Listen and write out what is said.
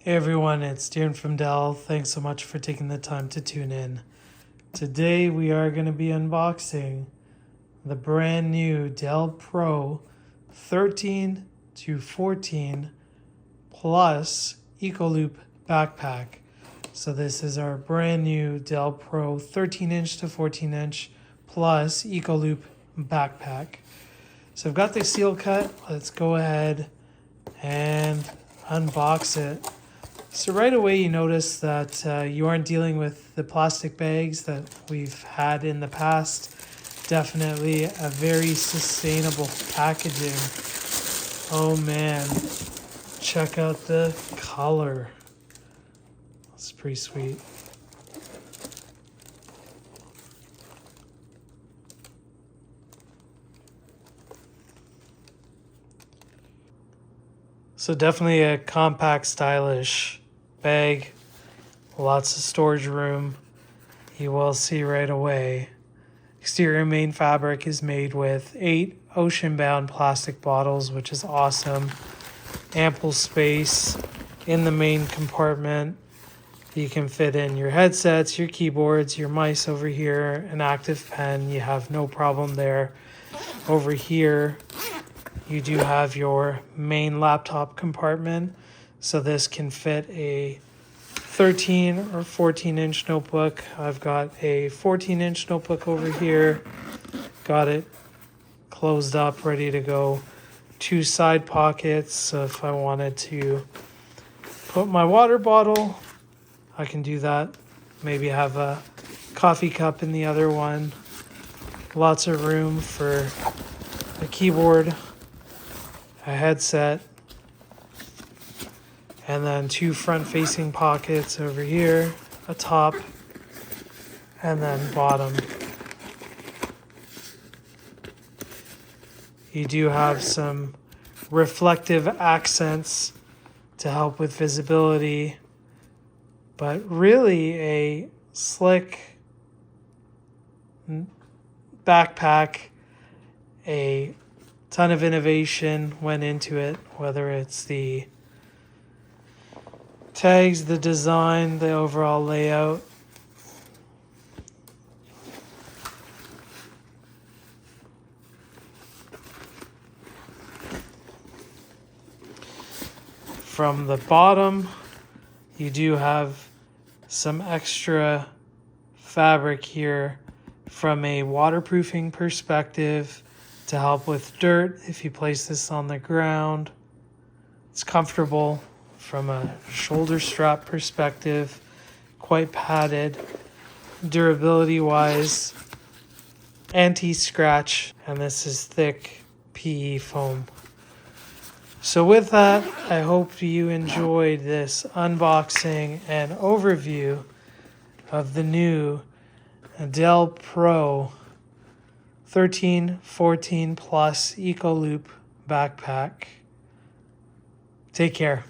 Hey everyone, it's Darren from Dell. Thanks so much for taking the time to tune in. Today we are going to be unboxing the brand new Dell Pro 13 to 14 Plus EcoLoop Backpack. So this is our brand new Dell Pro 13-inch to 14-inch Plus EcoLoop Backpack. So I've got the seal cut. Let's go ahead and unbox it. So right away you notice that you aren't dealing with the plastic bags that we've had in the past. Definitely a very sustainable packaging. Oh man, check out the color. It's pretty sweet. So definitely a compact, stylish bag, lots of storage room. You will see right away. Exterior main fabric is made with 8 ocean-bound plastic bottles, which is awesome. Ample space in the main compartment. You can fit in your headsets, your keyboards, your mice over here, an active pen. You have no problem there. Over here, you do have your main laptop compartment. So this can fit a 13 or 14-inch notebook. I've got a 14-inch notebook over here. Got it closed up, ready to go. 2 side pockets. So if I wanted to put my water bottle, I can do that. Maybe have a coffee cup in the other one. Lots of room for a keyboard, a headset, and then 2 front-facing pockets over here, a top, and then bottom. You do have some reflective accents to help with visibility, but really a slick backpack. A ton of innovation went into it, whether it's the tags, the design, the overall layout. From the bottom, you do have some extra fabric here from a waterproofing perspective to help with dirt if you place this on the ground. It's comfortable from a shoulder strap perspective, quite padded. Durability wise, anti-scratch, and this is thick PE foam. So with that, I hope you enjoyed this unboxing and overview of the new Dell Pro 13-14 Plus EcoLoop Backpack. Take care.